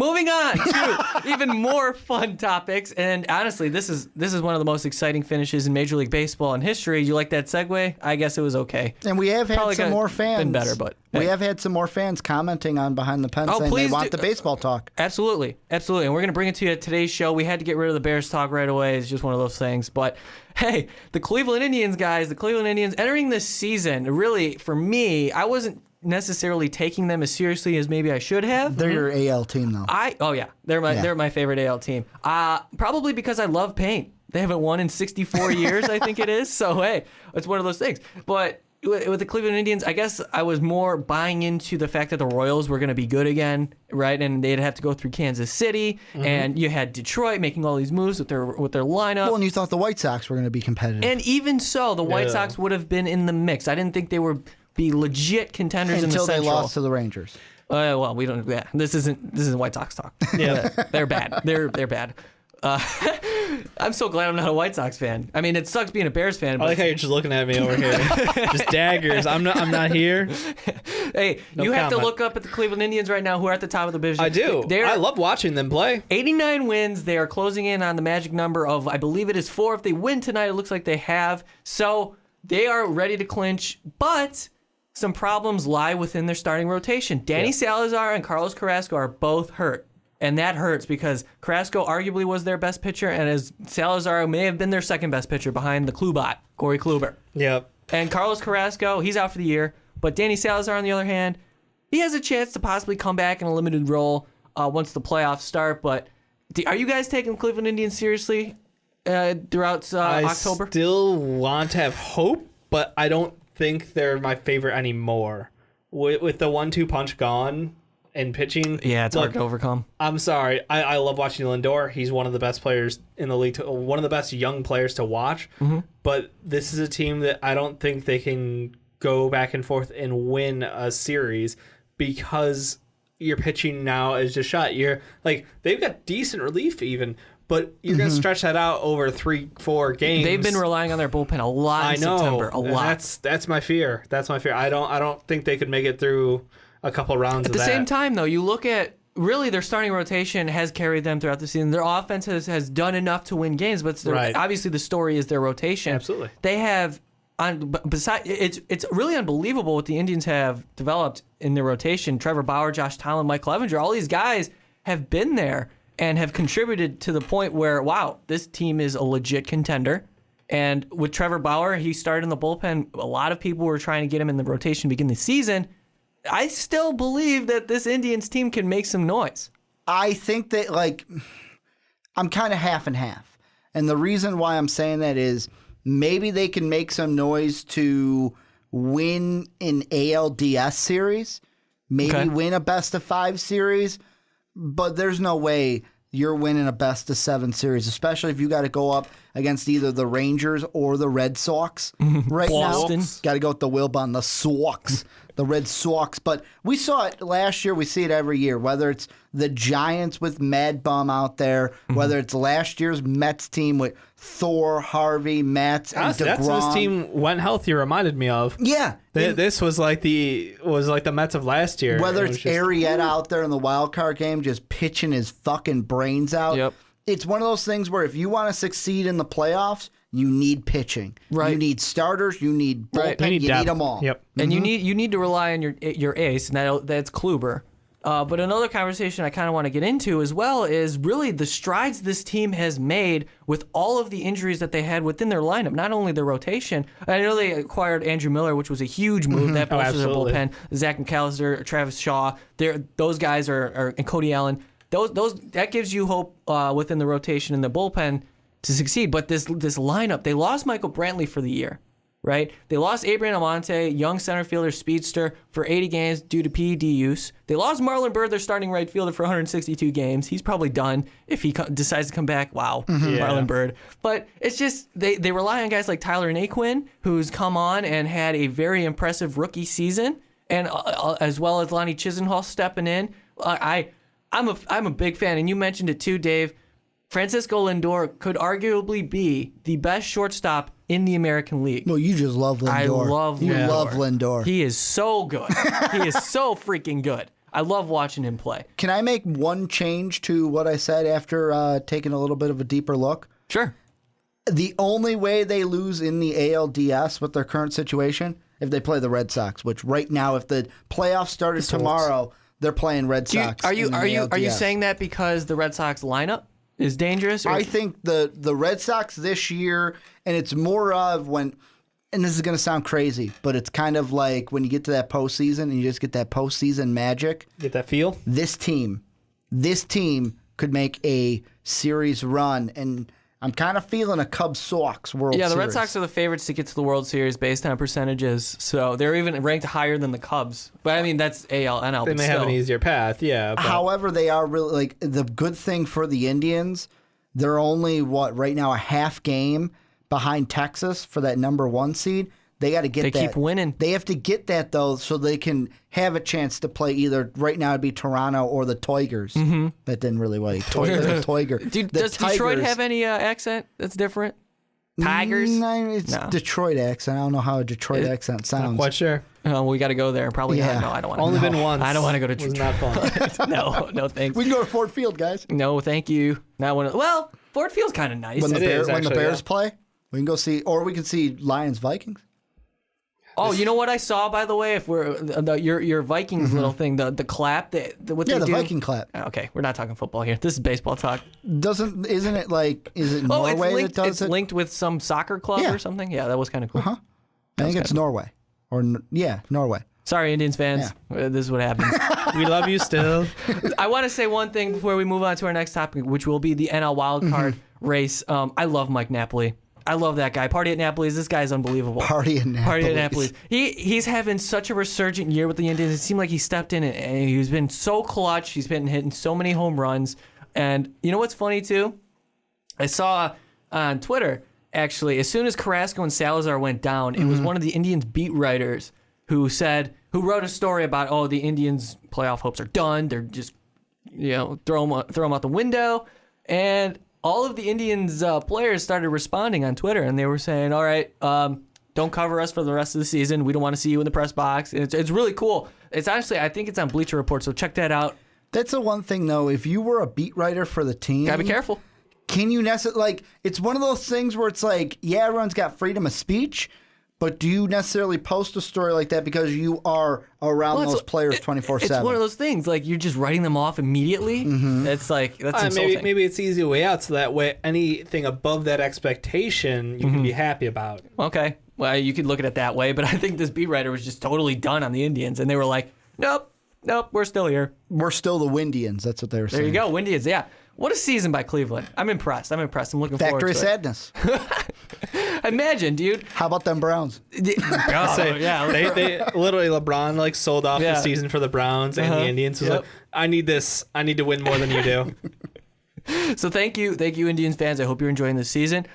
Moving on to even more fun topics, and honestly, this is one of the most exciting finishes in Major League Baseball in history. You like that segue? I guess it was okay. And we have had some more fans. Been better, but we have had some more fans commenting on Behind the Pen saying they want the baseball talk. Absolutely, and we're gonna bring it to you at today's show. We had to get rid of the Bears talk right away. It's just one of those things. But hey, the Cleveland Indians, guys, entering this season. Really, for me, I wasn't necessarily taking them as seriously as maybe I should have. They're your AL team, though. They're my favorite AL team. Probably because I love paint. They haven't won in 64 years, I think it is. So hey, it's one of those things. But with the Cleveland Indians, I guess I was more buying into the fact that the Royals were going to be good again, right? And they'd have to go through Kansas City, and you had Detroit making all these moves with their lineup. Well, and you thought the White Sox were going to be competitive. And even so, the White Sox would have been in the mix. I didn't think they were be legit contenders until in the Central. They lost to the Rangers. Well, we don't. Yeah, this isn't White Sox talk. Yeah, they're bad. They're bad. I'm so glad I'm not a White Sox fan. I mean, it sucks being a Bears fan. But I like how you're just looking at me over here, just daggers. I'm not here. Hey, you have to look up at the Cleveland Indians right now, who are at the top of the division. I do. I love watching them play. 89 wins. They are closing in on the magic number of, I believe it is 4. If they win tonight, it looks like they have. So they are ready to clinch, but some problems lie within their starting rotation. Danny Salazar and Carlos Carrasco are both hurt. And that hurts because Carrasco arguably was their best pitcher, and as Salazar may have been their second best pitcher behind the Klubot, Corey Kluber. Yep. And Carlos Carrasco, he's out for the year. But Danny Salazar, on the other hand, he has a chance to possibly come back in a limited role once the playoffs start. But are you guys taking Cleveland Indians seriously throughout October? I still want to have hope, but I don't think they're my favorite anymore. With the 1-2 punch gone in pitching, it's hard to overcome. I'm sorry. I love watching Lindor. He's one of the best players in the league, one of the best young players to watch. Mm-hmm. But this is a team that I don't think they can go back and forth and win a series because your pitching now is just shot. You're like, they've got decent relief even, but you're going to stretch that out over 3-4 games. They've been relying on their bullpen a lot in September. A lot. That's my fear. I don't think they could make it through a couple rounds of that. At the same time, though, you look at really their starting rotation has carried them throughout the season. Their offense has done enough to win games, but obviously the story is their rotation. Absolutely. They have, it's really unbelievable what the Indians have developed in their rotation. Trevor Bauer, Josh Tomlin, Mike Clevenger, all these guys have been there and have contributed to the point where, wow, this team is a legit contender. And with Trevor Bauer, he started in the bullpen. A lot of people were trying to get him in the rotation to begin the season. I still believe that this Indians team can make some noise. I think that, I'm kind of half and half. And the reason why I'm saying that is maybe they can make some noise to win an ALDS series, maybe win a best-of-5 series, but there's no way you're winning a best-of-7 series, especially if you got to go up against either the Rangers or the Red Sox right Boston. now. Got to go with the Wilbon, the Sox. The Red Sox. But we saw it last year. We see it every year, whether it's the Giants with Mad Bum out there, whether it's last year's Mets team with Thor, Harvey, Mets, and DeGrom. That's this team when healthy reminded me of. Yeah. This was like the Mets of last year. Whether it's Arrieta out there in the wild card game just pitching his fucking brains out. Yep. It's one of those things where if you want to succeed in the playoffs, you need pitching. Right. You need starters. You need bullpen. You need them all. Yep. And you need to rely on your ace, and that's Kluber. But another conversation I kind of want to get into as well is really the strides this team has made with all of the injuries that they had within their lineup, not only their rotation. I know they acquired Andrew Miller, which was a huge move. That bolsters their bullpen. Zach McAllister, Travis Shaw, those guys are and Cody Allen. Those that gives you hope within the rotation and the bullpen to succeed. But this lineup, they lost Michael Brantley for the year, right? They lost Abraham Almonte, young center fielder, speedster, for 80 games due to PED use. They lost Marlon Byrd, their starting right fielder, for 162 games. He's probably done if he decides to come back. Wow, Marlon Byrd. But it's just they rely on guys like Tyler Naquin, who's come on and had a very impressive rookie season, and as well as Lonnie Chisenhall stepping in. I'm a big fan, and you mentioned it too, Dave. Francisco Lindor could arguably be the best shortstop in the American League. Well, you just love Lindor. I love Lindor. You love Lindor. He is so good. He is so freaking good. I love watching him play. Can I make one change to what I said after taking a little bit of a deeper look? Sure. The only way they lose in the ALDS with their current situation, if they play the Red Sox, which right now, if the playoffs started tomorrow, they're playing Red Sox. Are you ALDS. saying that because the Red Sox lineup is dangerous? Or? I think the Red Sox this year, and it's more of when, and this is going to sound crazy, but it's kind of like when you get to that postseason and you just get that postseason magic. Get that feel? This team could make a series run, and I'm kind of feeling a Cubs Sox World Series. Yeah, the Red Sox are the favorites to get to the World Series based on percentages, so they're even ranked higher than the Cubs. But I mean, that's AL, NL. They may have an easier path, yeah. But. However, they are really, like, the good thing for the Indians, they're only, right now, a half game behind Texas for that number 1 seed. They got to get that. They keep winning. They have to get that, though, so they can have a chance to play either, right now it'd be Toronto or the Tigers. Mm-hmm. That didn't really work. Tiger. Does Detroit have any accent that's different? Tigers? No, it's Detroit accent. I don't know how a Detroit accent sounds. Not quite sure. We got to go there. Probably not. No, I don't want to. Only been once. I don't want to go to Detroit. It was not fun. No, thanks. We can go to Ford Field, guys. No, thank you. Not one. Well, Ford Field's kind of nice. When the Bears play, we can go see, or we can see Lions Vikings. Oh, you know what I saw, by the way? If we're your Vikings little thing, the clap, the Viking clap. Okay, we're not talking football here. This is baseball talk. Isn't it like? Is it Norway that does it? It's linked with some soccer club or something. Yeah, that was kind of cool. I think it's Norway, Norway. Sorry, Indians fans. This is what happens. We love you still. I want to say one thing before we move on to our next topic, which will be the NL wildcard race. I love Mike Napoli. I love that guy. Party at Napoli's. This guy's unbelievable. Party at Napoli's. He's having such a resurgent year with the Indians. It seemed like he stepped in and he's been so clutch. He's been hitting so many home runs. And you know what's funny too? I saw on Twitter, actually, as soon as Carrasco and Salazar went down, it was one of the Indians beat writers who wrote a story about, the Indians' playoff hopes are done. They're just, throw them out the window. And all of the Indians players started responding on Twitter, and they were saying, all right, don't cover us for the rest of the season. We don't want to see you in the press box. It's really cool. It's honestly, I think it's on Bleacher Report, so check that out. That's the one thing, though. If you were a beat writer for the team, gotta be careful. Can you necessarily, it's one of those things where it's like, yeah, everyone's got freedom of speech, but do you necessarily post a story like that because you are around those players 24/7? It's one of those things, like you're just writing them off immediately. It's like, that's insulting. Maybe it's the easy way out, so that way anything above that expectation you can be happy about. Okay, well, you could look at it that way, but I think this beat writer was just totally done on the Indians, and they were like, nope, we're still here. We're still the Windians. That's what they were saying. There you go, Windians, yeah. What a season by Cleveland. I'm impressed. I'm looking forward to it. Factory sadness. Imagine, dude. How about them Browns? They literally LeBron sold off the season for the Browns and the Indians. So like, I need this. I need to win more than you do. So thank you, Indians fans. I hope you're enjoying this season.